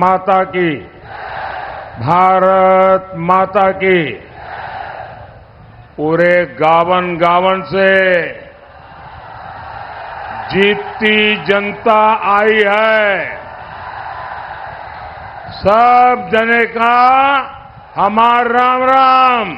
माता की, भारत माता की। पूरे गावन गावन से जीतती जनता आई है। सब जने का हमार राम राम।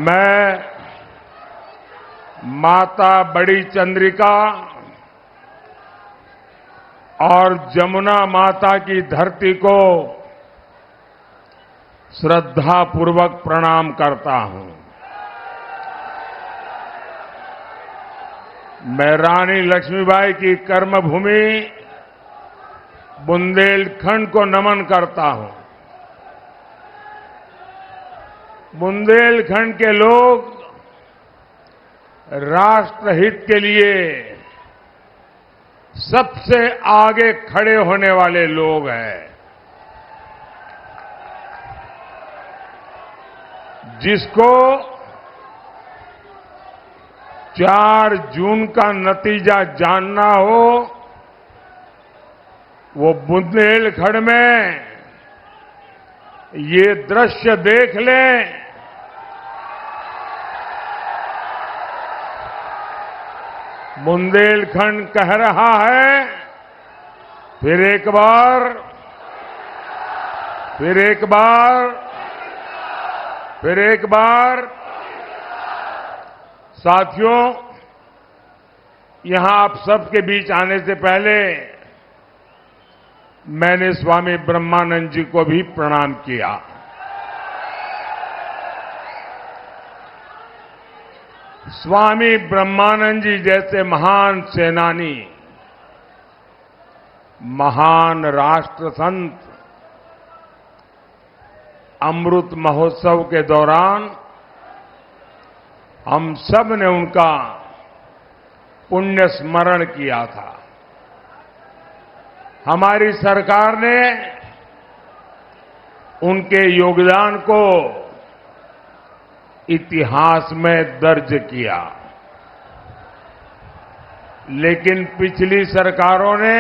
मैं माता बड़ी चंद्रिका और जमुना माता की धरती को श्रद्धापूर्वक प्रणाम करता हूं। मैं रानी लक्ष्मीबाई की कर्मभूमि बुंदेलखंड को नमन करता हूं। बुंदेलखंड के लोग राष्ट्रहित के लिए सबसे आगे खड़े होने वाले लोग हैं। जिसको 4 जून का नतीजा जानना हो वो बुंदेलखंड में ये दृश्य देख लें। बुंदेलखंड कह रहा है, फिर एक बार, फिर एक बार, फिर एक बार। साथियों, यहां आप सबके बीच आने से पहले मैंने स्वामी ब्रह्मानंद जी को भी प्रणाम किया। स्वामी ब्रह्मानंद जी जैसे महान सेनानी, महान राष्ट्र संत अमृत महोत्सव के दौरान हम सब ने उनका पुण्य स्मरण किया था। हमारी सरकार ने उनके योगदान को इतिहास में दर्ज किया, लेकिन पिछली सरकारों ने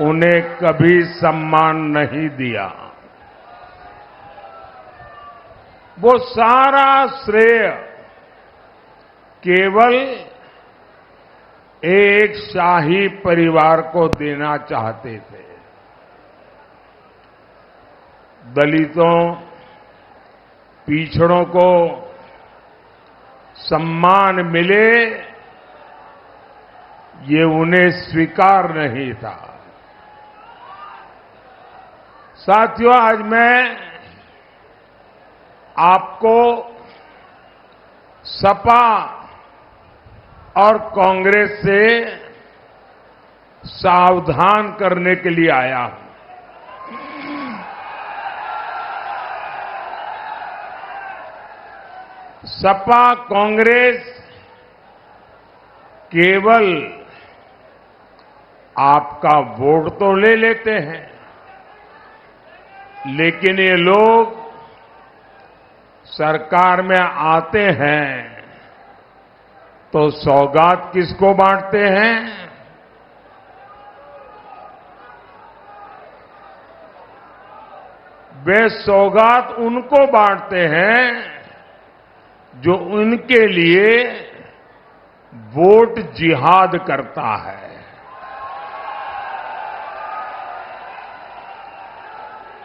उन्हें कभी सम्मान नहीं दिया। वो सारा श्रेय केवल एक शाही परिवार को देना चाहते थे। दलितों, पिछड़ों को सम्मान मिले, ये उन्हें स्वीकार नहीं था। साथियों, आज मैं आपको सपा और कांग्रेस से सावधान करने के लिए आया हूं। सपा कांग्रेस केवल आपका वोट तो ले लेते हैं, लेकिन ये लोग सरकार में आते हैं तो सौगात किसको बांटते हैं? वे सौगात उनको बांटते हैं जो उनके लिए वोट जिहाद करता है।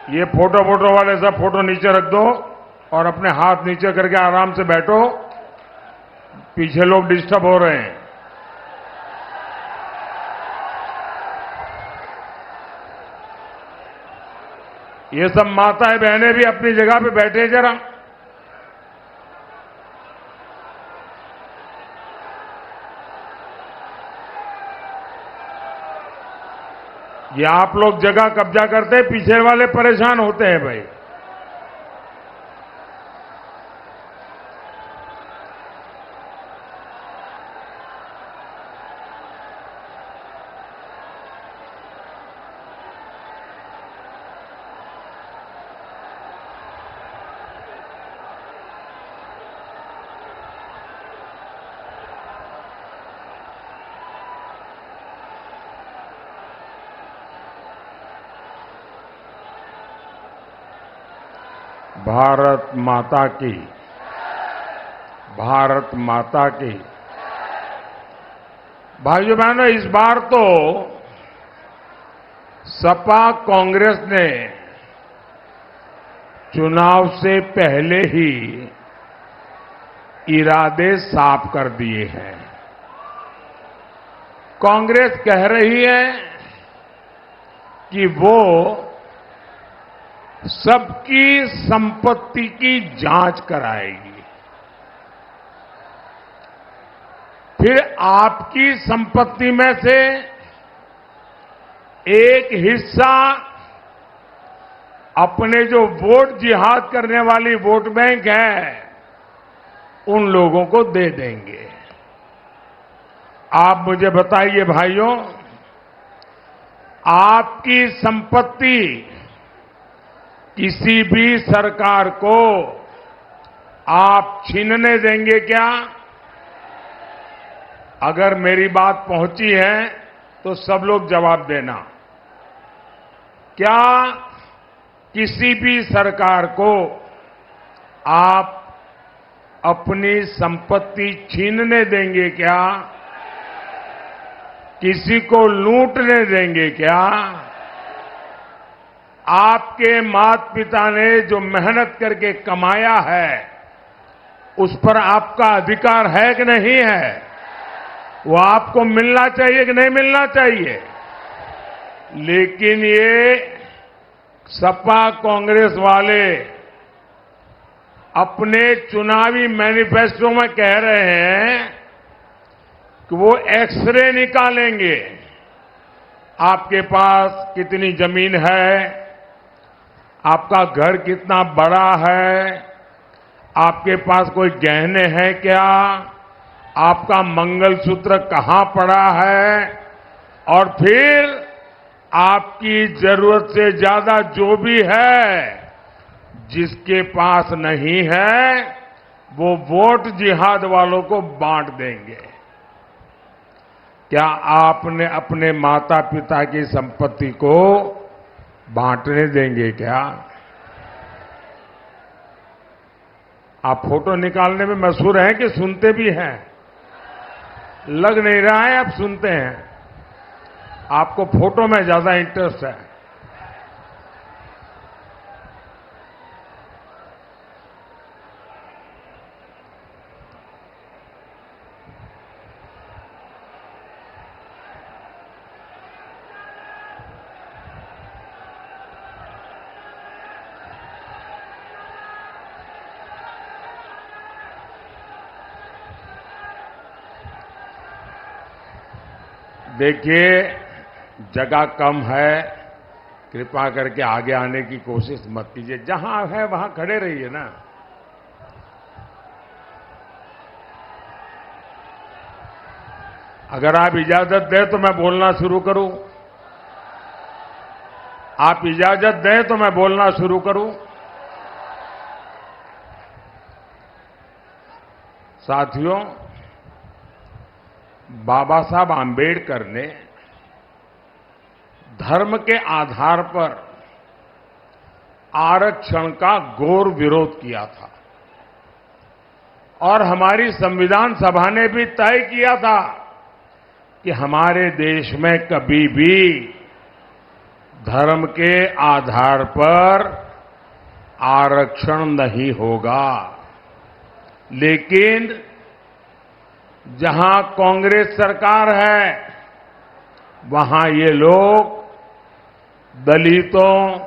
ये फोटो वाले सब फोटो नीचे रख दो और अपने हाथ नीचे करके आराम से बैठो। पीछे लोग डिस्टर्ब हो रहे हैं। ये सब माताएं बहनें भी अपनी जगह पे बैठे जरा। ये आप लोग जगह कब्जा करते, पीछे वाले परेशान होते हैं भाई। भारत माता की, भारत माता की। भाइयों बहनों, इस बार तो सपा कांग्रेस ने चुनाव से पहले ही इरादे साफ कर दिए हैं। कांग्रेस कह रही है कि वो सबकी संपत्ति की जांच कराएगी। फिर आपकी संपत्ति में से एक हिस्सा अपने जो वोट जिहाद करने वाली वोट बैंक है, उन लोगों को दे देंगे। आप मुझे बताइए भाइयों, आपकी संपत्ति किसी भी सरकार को आप छीनने देंगे क्या? अगर मेरी बात पहुंची है तो सब लोग जवाब देना। क्या किसी भी सरकार को आप अपनी संपत्ति छीनने देंगे क्या? किसी को लूटने देंगे क्या? आपके माता पिता ने जो मेहनत करके कमाया है, उस पर आपका अधिकार है कि नहीं है? वो आपको मिलना चाहिए कि नहीं मिलना चाहिए? लेकिन ये सपा कांग्रेस वाले अपने चुनावी मैनिफेस्टो में कह रहे हैं कि वो एक्सरे निकालेंगे। आपके पास कितनी जमीन है, आपका घर कितना बड़ा है, आपके पास कोई गहने हैं क्या, आपका मंगलसूत्र कहां पड़ा है, और फिर आपकी जरूरत से ज्यादा जो भी है, जिसके पास नहीं है, वो वोट जिहाद वालों को बांट देंगे। क्या आपने अपने माता पिता की संपत्ति को बांटने देंगे क्या? आप फोटो निकालने में मशहूर हैं कि सुनते भी हैं? लग नहीं रहा है आप सुनते हैं। आपको फोटो में ज्यादा इंटरेस्ट है। देखिए, जगह कम है, कृपा करके आगे आने की कोशिश मत कीजिए। जहां है वहां खड़े रहिए ना। अगर आप इजाजत दें तो मैं बोलना शुरू करूं। आप इजाजत दें तो मैं बोलना शुरू करूं। साथियों, बाबा साहब आंबेडकर ने धर्म के आधार पर आरक्षण का घोर विरोध किया था, और हमारी संविधान सभा ने भी तय किया था कि हमारे देश में कभी भी धर्म के आधार पर आरक्षण नहीं होगा। लेकिन जहां कांग्रेस सरकार है, वहां ये लोग दलितों,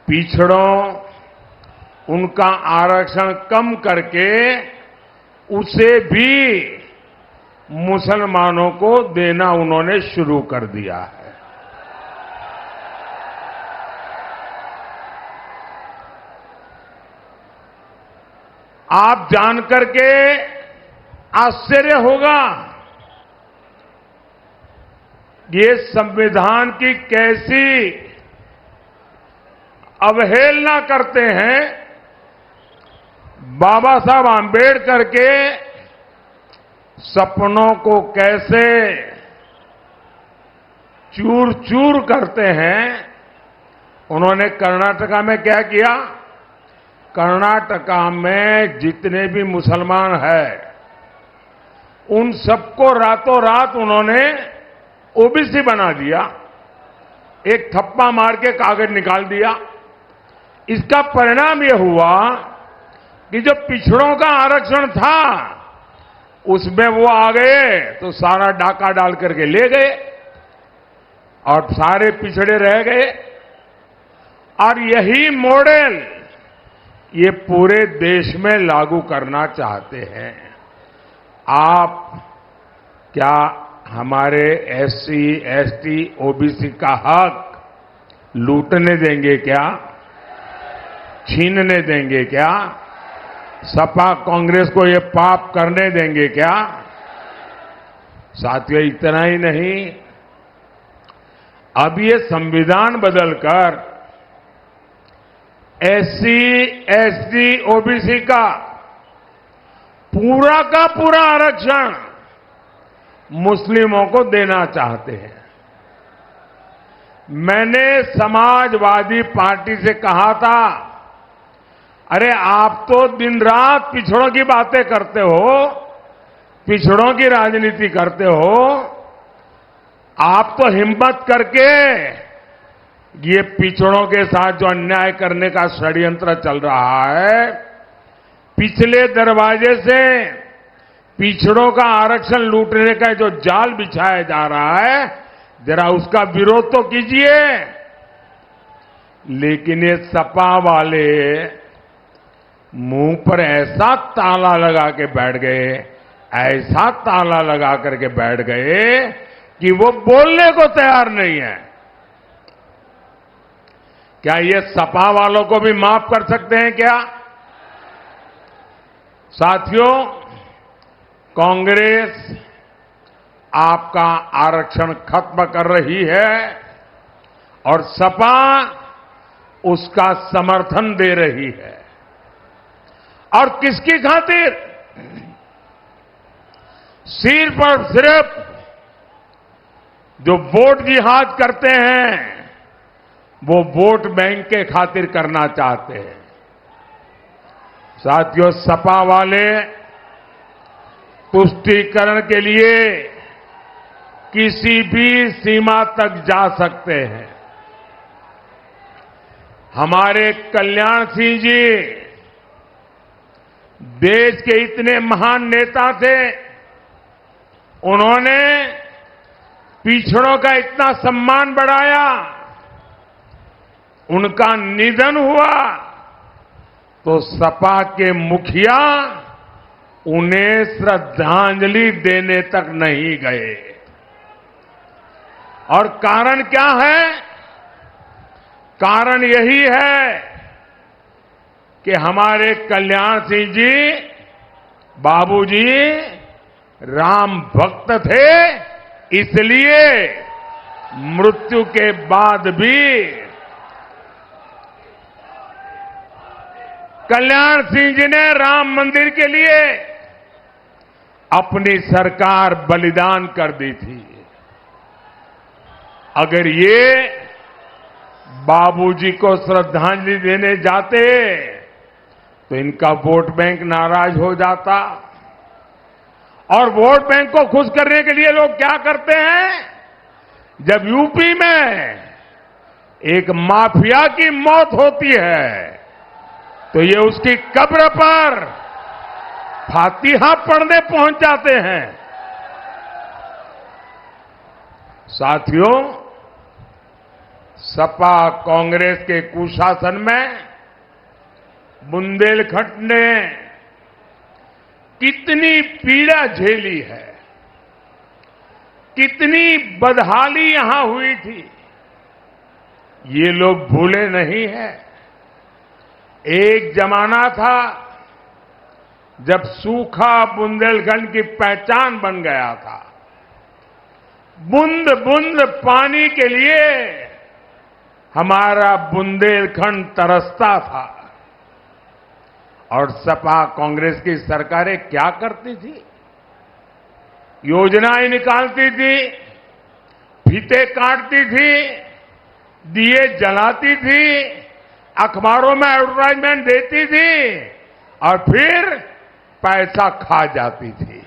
पिछड़ों, उनका आरक्षण कम करके उसे भी मुसलमानों को देना उन्होंने शुरू कर दिया है। आप जानकर के आश्चर्य होगा, ये संविधान की कैसी अवहेलना करते हैं। बाबा साहब आंबेडकर के सपनों को कैसे चूर चूर करते हैं। उन्होंने कर्नाटका में क्या किया? कर्नाटका में जितने भी मुसलमान हैं, उन सबको रातों रात उन्होंने ओबीसी बना दिया, एक थप्पा मार के कागज निकाल दिया। इसका परिणाम यह हुआ कि जो पिछड़ों का आरक्षण था उसमें वो आ गए तो सारा डाका डाल करके ले गए और सारे पिछड़े रह गए। और यही मॉडल ये पूरे देश में लागू करना चाहते हैं। आप क्या हमारे एससी, एसटी, ओबीसी का हक लूटने देंगे क्या? छीनने देंगे क्या? सपा कांग्रेस को ये पाप करने देंगे क्या? साथियों, इतना ही नहीं, अब ये संविधान बदलकर एससी, एसटी, ओबीसी का पूरा आरक्षण मुस्लिमों को देना चाहते हैं। मैंने समाजवादी पार्टी से कहा था, अरे आप तो दिन रात पिछड़ों की बातें करते हो, पिछड़ों की राजनीति करते हो, आप तो हिम्मत करके ये पिछड़ों के साथ जो अन्याय करने का षड्यंत्र चल रहा है, पिछले दरवाजे से पिछड़ों का आरक्षण लूटने का जो जाल बिछाया जा रहा है, जरा उसका विरोध तो कीजिए। लेकिन ये सपा वाले मुंह पर ऐसा ताला लगा के बैठ गए, ऐसा ताला लगा करके बैठ गए कि वो बोलने को तैयार नहीं है। क्या ये सपा वालों को भी माफ कर सकते हैं क्या? साथियों, कांग्रेस आपका आरक्षण खत्म कर रही है और सपा उसका समर्थन दे रही है। और किसकी खातिर? सिर्फ और सिर्फ जो वोट जिहाद करते हैं वो वोट बैंक के खातिर करना चाहते हैं। साथियों, सपा वाले तुष्टीकरण के लिए किसी भी सीमा तक जा सकते हैं। हमारे कल्याण सिंह जी देश के इतने महान नेता थे, उन्होंने पिछड़ों का इतना सम्मान बढ़ाया, उनका निधन हुआ तो सपा के मुखिया उन्हें श्रद्धांजलि देने तक नहीं गए। और कारण क्या है? कारण यही है कि हमारे कल्याण सिंह जी, बाबूजी राम भक्त थे, इसलिए मृत्यु के बाद भी कल्याण सिंह जी ने राम मंदिर के लिए अपनी सरकार बलिदान कर दी थी। अगर ये बाबूजी को श्रद्धांजलि देने जाते तो इनका वोट बैंक नाराज हो जाता। और वोट बैंक को खुश करने के लिए लोग क्या करते हैं? जब यूपी में एक माफिया की मौत होती है तो ये उसकी कब्र पर फातिहा पढ़ने पहुंच जाते हैं। साथियों, सपा कांग्रेस के कुशासन में बुंदेलखंड ने कितनी पीड़ा झेली है, कितनी बदहाली यहां हुई थी, ये लोग भूले नहीं हैं। एक जमाना था जब सूखा बुंदेलखंड की पहचान बन गया था। बूंद बूंद पानी के लिए हमारा बुंदेलखंड तरसता था। और सपा कांग्रेस की सरकारें क्या करती थी? योजनाएं निकालती थी, फीते काटती थी, दिए जलाती थी, अखबारों में एडवर्टाइजमेंट देती थी और फिर पैसा खा जाती थी।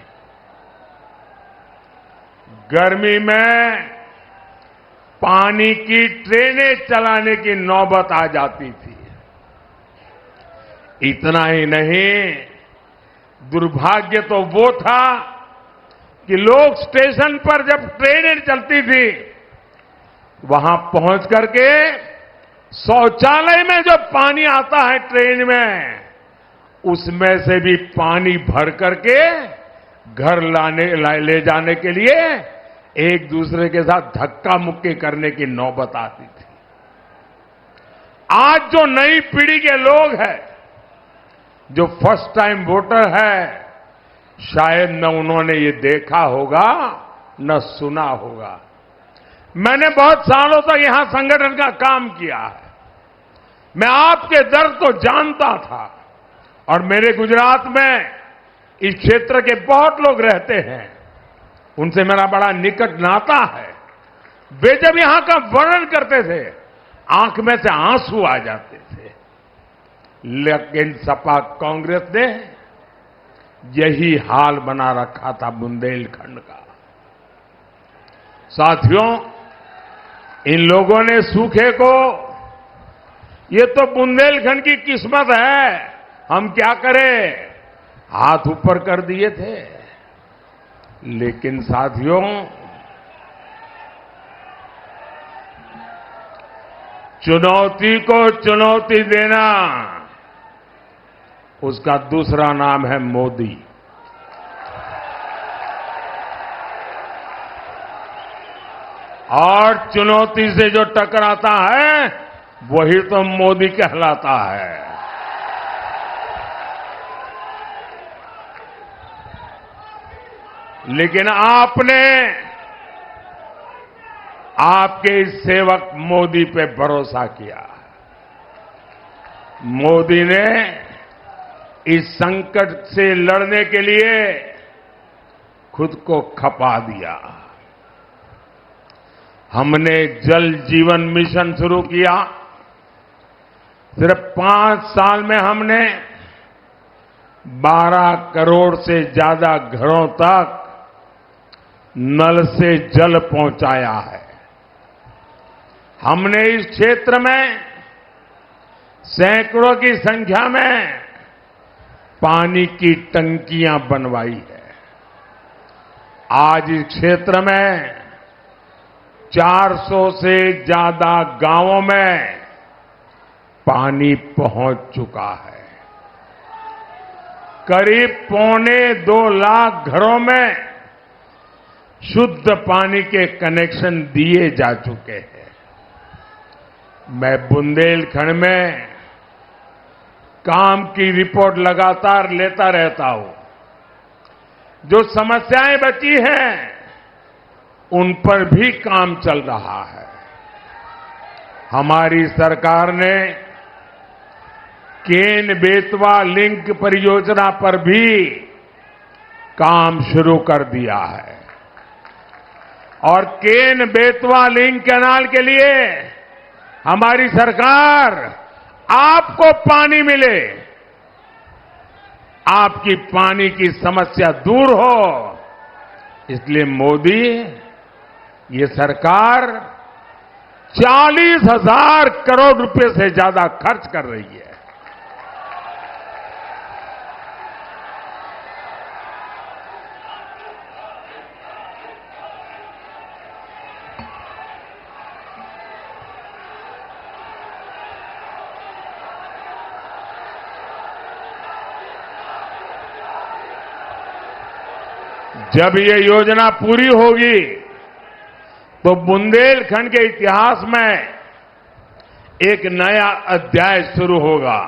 गर्मी में पानी की ट्रेनें चलाने की नौबत आ जाती थी। इतना ही नहीं, दुर्भाग्य तो वो था कि लोग स्टेशन पर जब ट्रेनें चलती थी, वहां पहुंच करके शौचालय में जो पानी आता है ट्रेन में, उसमें से भी पानी भर करके घर ले जाने के लिए एक दूसरे के साथ धक्का मुक्की करने की नौबत आती थी। आज जो नई पीढ़ी के लोग हैं, जो फर्स्ट टाइम वोटर है, शायद न उन्होंने ये देखा होगा न सुना होगा। मैंने बहुत सालों तक यहां संगठन का काम किया है। मैं आपके दर्द को जानता था और मेरे गुजरात में इस क्षेत्र के बहुत लोग रहते हैं, उनसे मेरा बड़ा निकट नाता है। वे जब यहां का वर्णन करते थे, आंख में से आंसू आ जाते थे। लेकिन सपा कांग्रेस ने यही हाल बना रखा था बुंदेलखंड का। साथियों, इन लोगों ने सूखे को, ये तो बुंदेलखंड की किस्मत है, हम क्या करें, हाथ ऊपर कर दिए थे। लेकिन साथियों, चुनौती को चुनौती देना, उसका दूसरा नाम है मोदी। और चुनौती से जो टकराता है, वही तो मोदी कहलाता है। लेकिन आपने आपके इस सेवक मोदी पे भरोसा किया। मोदी ने इस संकट से लड़ने के लिए खुद को खपा दिया। हमने जल जीवन मिशन शुरू किया। सिर्फ 5 साल में हमने 12 करोड़ से ज्यादा घरों तक नल से जल पहुंचाया है। हमने इस क्षेत्र में सैकड़ों की संख्या में पानी की टंकियां बनवाई है। आज इस क्षेत्र में 400 से ज्यादा गांवों में पानी पहुंच चुका है। करीब 2.25 लाख घरों में शुद्ध पानी के कनेक्शन दिए जा चुके हैं। मैं बुंदेलखंड में काम की रिपोर्ट लगातार लेता रहता हूं। जो समस्याएं बची हैं, उन पर भी काम चल रहा है। हमारी सरकार ने केन बेतवा लिंक परियोजना पर भी काम शुरू कर दिया है। और केन बेतवा लिंक कैनाल के लिए हमारी सरकार आपको पानी मिले, आपकी पानी की समस्या दूर हो, इसलिए मोदी, ये सरकार 40,000 करोड़ रुपए से ज्यादा खर्च कर रही है। जब ये योजना पूरी होगी तो बुंदेलखंड के इतिहास में एक नया अध्याय शुरू होगा।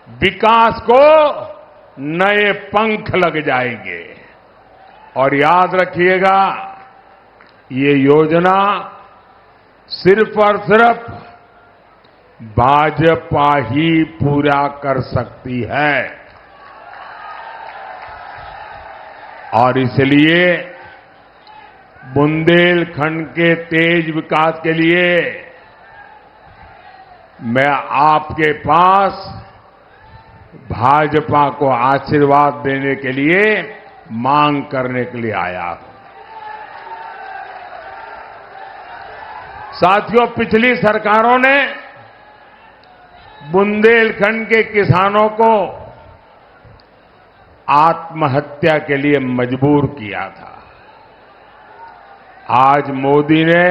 विकास को नए पंख लग जाएंगे। और याद रखिएगा, ये योजना सिर्फ और सिर्फ भाजपा ही पूरा कर सकती है। और इसलिए बुंदेलखंड के तेज विकास के लिए मैं आपके पास भाजपा को आशीर्वाद देने के लिए मांग करने के लिए आया हूं। साथियों, पिछली सरकारों ने बुंदेलखंड के किसानों को आत्महत्या के लिए मजबूर किया था। आज मोदी ने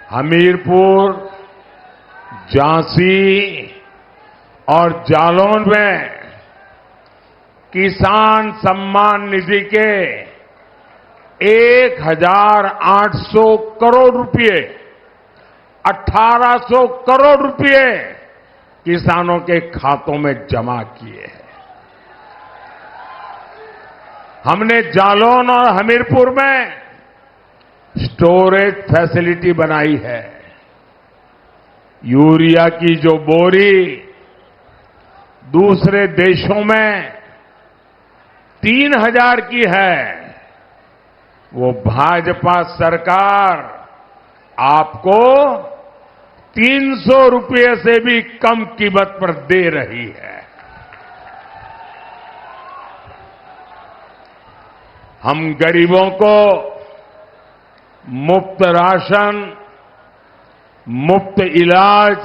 हमीरपुर, झांसी और जालौन में किसान सम्मान निधि के 1,800 करोड़ रुपए, 1,800 करोड़ रुपए किसानों के खातों में जमा किए हैं। हमने जालौन और हमीरपुर में स्टोरेज फैसिलिटी बनाई है। यूरिया की जो बोरी दूसरे देशों में 3,000 की है, वो भाजपा सरकार आपको 300 रुपये से भी कम कीमत पर दे रही है। हम गरीबों को मुफ्त राशन, मुफ्त इलाज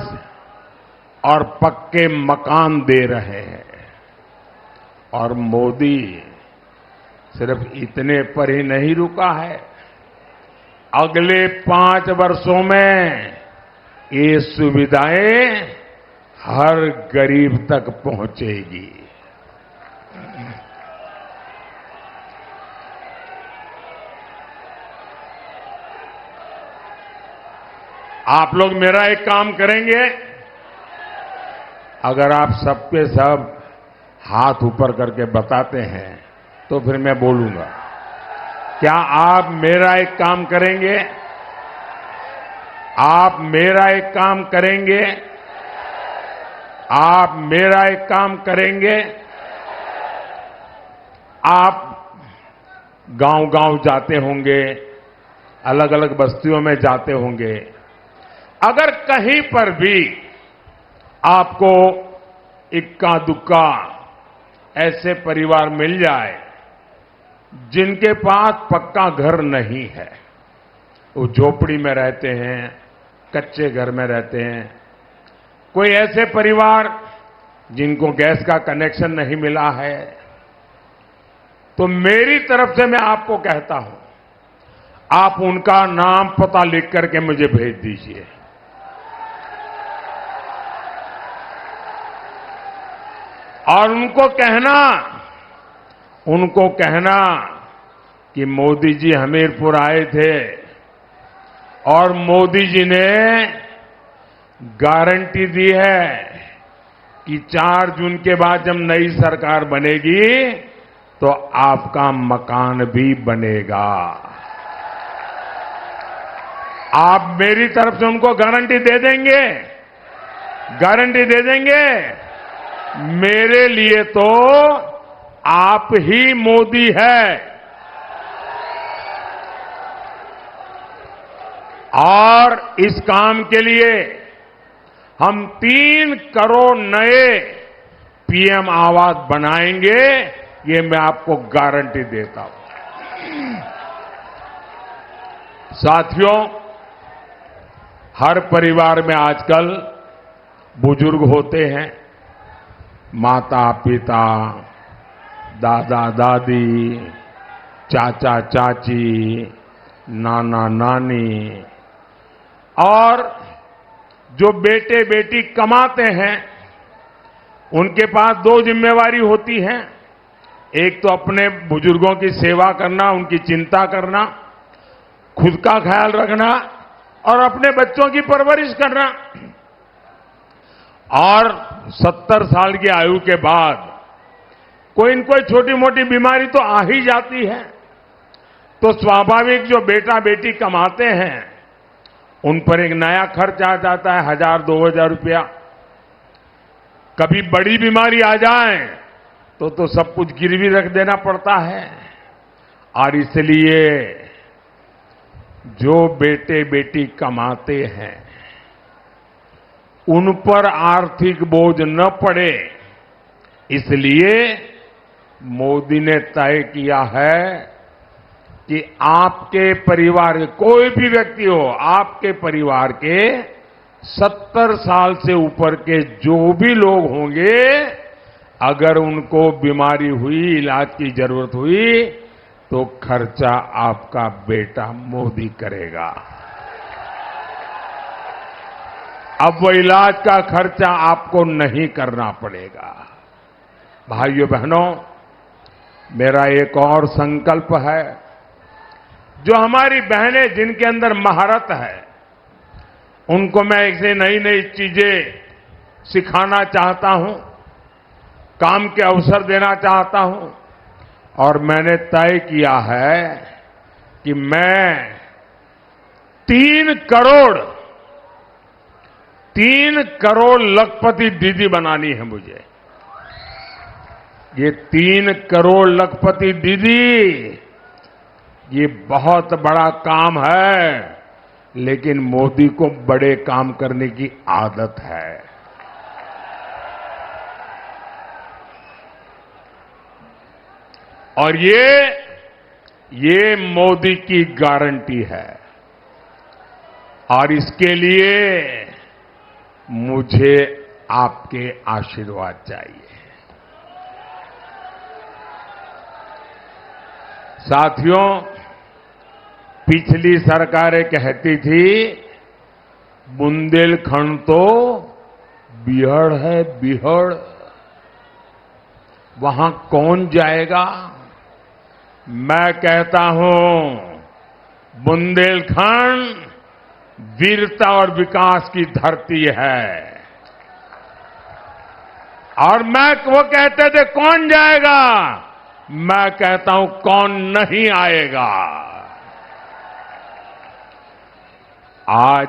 और पक्के मकान दे रहे हैं। और मोदी सिर्फ इतने पर ही नहीं रुका है। अगले 5 वर्षों में ये सुविधाएं हर गरीब तक पहुंचेगी। आप लोग मेरा एक काम करेंगे, अगर आप सबके सब हाथ ऊपर करके बताते हैं तो फिर मैं बोलूंगा। क्या आप मेरा एक काम करेंगे? आप मेरा एक काम करेंगे? आप मेरा एक काम करेंगे? आप गांव-गांव जाते होंगे, अलग अलग बस्तियों में जाते होंगे। अगर कहीं पर भी आपको इक्का दुक्का ऐसे परिवार मिल जाए जिनके पास पक्का घर नहीं है, वो झोपड़ी में रहते हैं, कच्चे घर में रहते हैं, कोई ऐसे परिवार जिनको गैस का कनेक्शन नहीं मिला है, तो मेरी तरफ से मैं आपको कहता हूं, आप उनका नाम पता लिख करके मुझे भेज दीजिए। और उनको कहना कि मोदी जी हमीरपुर आए थे और मोदी जी ने गारंटी दी है कि 4 जून के बाद जब नई सरकार बनेगी तो आपका मकान भी बनेगा। आप मेरी तरफ से उनको गारंटी दे देंगे? गारंटी दे देंगे? मेरे लिए तो आप ही मोदी है। और इस काम के लिए हम 3 करोड़ नए पीएम आवास बनाएंगे, ये मैं आपको गारंटी देता हूं। साथियों, हर परिवार में आजकल बुजुर्ग होते हैं, माता पिता, दादा दादी, चाचा चाची, नाना नानी, और जो बेटे बेटी कमाते हैं उनके पास 2 जिम्मेवारी होती हैं। एक तो अपने बुजुर्गों की सेवा करना, उनकी चिंता करना, खुद का ख्याल रखना और अपने बच्चों की परवरिश करना। और 70 साल की आयु के बाद कोई न कोई छोटी मोटी बीमारी तो आ ही जाती है, तो स्वाभाविक जो बेटा बेटी कमाते हैं उन पर एक नया खर्च आ जाता है, 1,000-2,000 रुपया। कभी बड़ी बीमारी आ जाए तो सब कुछ गिरवी रख देना पड़ता है। और इसलिए जो बेटे बेटी कमाते हैं उन पर आर्थिक बोझ न पड़े, इसलिए मोदी ने तय किया है कि आपके परिवार के कोई भी व्यक्ति हो, आपके परिवार के 70 साल से ऊपर के जो भी लोग होंगे, अगर उनको बीमारी हुई, इलाज की जरूरत हुई, तो खर्चा आपका बेटा मोदी करेगा। अब वो इलाज का खर्चा आपको नहीं करना पड़ेगा। भाइयों बहनों, मेरा एक और संकल्प है, जो हमारी बहनें जिनके अंदर महारत है, उनको मैं ऐसे नई नई चीजें सिखाना चाहता हूं, काम के अवसर देना चाहता हूं, और मैंने तय किया है कि मैं 3 करोड़ लखपति दीदी बनानी है मुझे। ये 3 करोड़ लखपति दीदी, ये बहुत बड़ा काम है, लेकिन मोदी को बड़े काम करने की आदत है। और ये मोदी की गारंटी है, और इसके लिए मुझे आपके आशीर्वाद चाहिए। साथियों, पिछली सरकारें कहती थी बुंदेलखंड तो बिहड़ है, बिहड़, वहां कौन जाएगा? मैं कहता हूं, बुंदेलखंड वीरता और विकास की धरती है। और वो कहते थे कौन जाएगा, मैं कहता हूं कौन नहीं आएगा। आज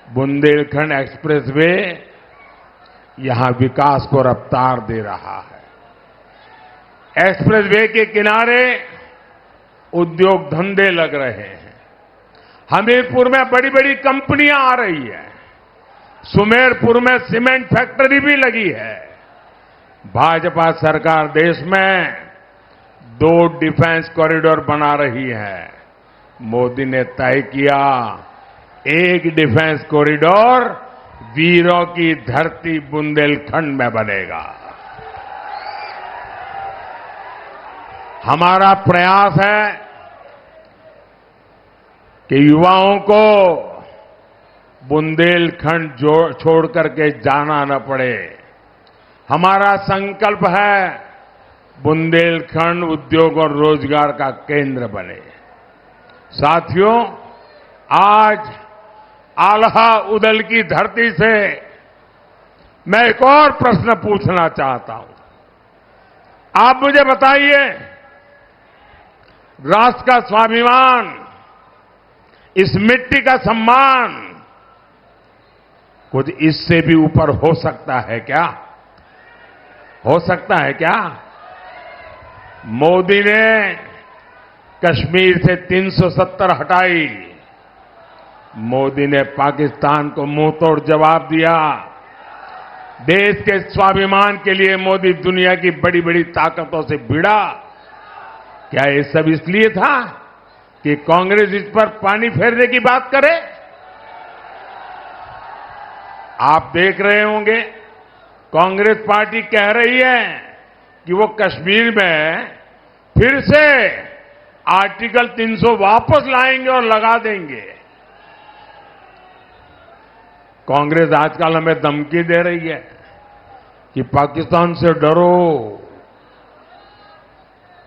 बुंदेलखंड एक्सप्रेसवे यहां विकास को रफ्तार दे रहा है। एक्सप्रेसवे के किनारे उद्योग धंधे लग रहे हैं। हमीरपुर में बड़ी बड़ी कंपनियां आ रही है। सुमेरपुर में सीमेंट फैक्ट्री भी लगी है। भाजपा सरकार देश में 2 डिफेंस कॉरिडोर बना रही है। मोदी ने तय किया, एक डिफेंस कॉरिडोर वीरों की धरती बुंदेलखंड में बनेगा। हमारा प्रयास है कि युवाओं को बुंदेलखंड छोड़ करके जाना न पड़े। हमारा संकल्प है बुंदेलखंड उद्योग और रोजगार का केंद्र बने। साथियों, आज आल्हा उदल की धरती से मैं एक और प्रश्न पूछना चाहता हूं। आप मुझे बताइए, राष्ट्र का स्वाभिमान, इस मिट्टी का सम्मान, कुछ इससे भी ऊपर हो सकता है क्या? हो सकता है क्या? मोदी ने कश्मीर से 370 हटाई। मोदी ने पाकिस्तान को मुंहतोड़ जवाब दिया। देश के स्वाभिमान के लिए मोदी दुनिया की बड़ी बड़ी ताकतों से भिड़ा। क्या ये सब इसलिए था कि कांग्रेस इस पर पानी फेरने की बात करे? आप देख रहे होंगे, कांग्रेस पार्टी कह रही है कि वो कश्मीर में फिर से आर्टिकल 300 वापस लाएंगे और लगा देंगे। कांग्रेस आजकल हमें धमकी दे रही है कि पाकिस्तान से डरो,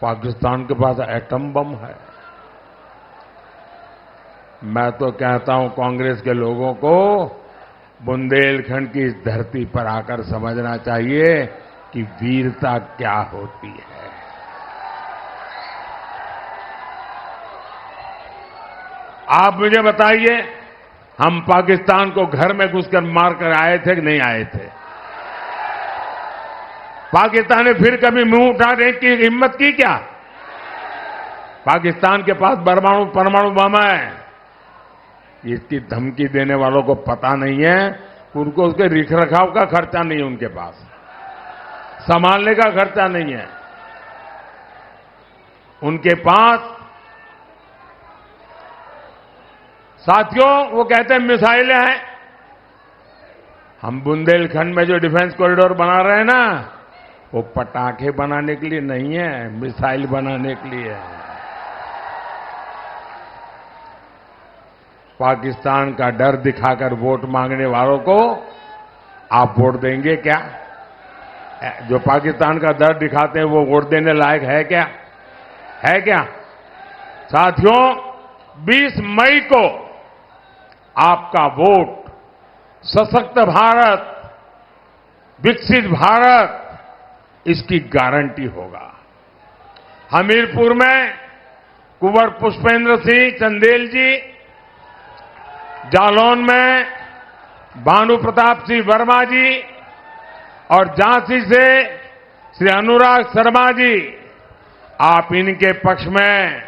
पाकिस्तान के पास एटम बम है। मैं तो कहता हूं कांग्रेस के लोगों को बुंदेलखंड की इस धरती पर आकर समझना चाहिए कि वीरता क्या होती है। आप मुझे बताइए, हम पाकिस्तान को घर में घुसकर मारकर आए थे कि नहीं आए थे? पाकिस्तान ने फिर कभी मुंह उठाने की हिम्मत की क्या? पाकिस्तान के पास परमाणु बम है। इसकी धमकी देने वालों को पता नहीं है उनको उसके रख रखाव का खर्चा नहीं है, उनके पास संभालने का खर्चा नहीं है उनके पास। साथियों, वो कहते हैं मिसाइलें हैं। हम बुंदेलखंड में जो डिफेंस कॉरिडोर बना रहे हैं ना, वो पटाखे बनाने के लिए नहीं है, मिसाइल बनाने के लिए है। पाकिस्तान का डर दिखाकर वोट मांगने वालों को आप वोट देंगे क्या? जो पाकिस्तान का डर दिखाते हैं वो वोट देने लायक है क्या? है क्या? साथियों, 20 मई को आपका वोट सशक्त भारत, विकसित भारत, इसकी गारंटी होगा। हमीरपुर में कुंवर पुष्पेंद्र सिंह चंदेल जी, जालौन में भानु प्रताप सिंह वर्मा जी और झांसी से श्री अनुराग शर्मा जी, आप इनके पक्ष में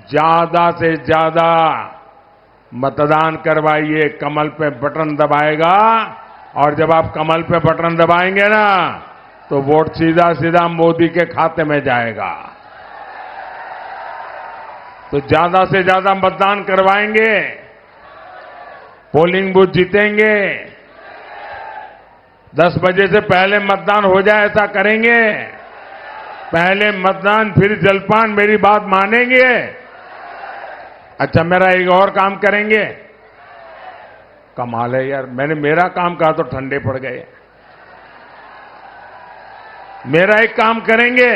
ज्यादा से ज्यादा मतदान करवाइए। कमल पे बटन दबाएगा और जब आप कमल पे बटन दबाएंगे ना, तो वोट सीधा सीधा मोदी के खाते में जाएगा। तो ज्यादा से ज्यादा मतदान करवाएंगे, पोलिंग बूथ जीतेंगे। 10 बजे से पहले मतदान हो जाए ऐसा करेंगे। पहले मतदान फिर जलपान, मेरी बात मानेंगे? अच्छा, मेरा एक और काम करेंगे। कमाल है यार, मैंने मेरा काम कहा तो ठंडे पड़ गए। मेरा एक काम करेंगे,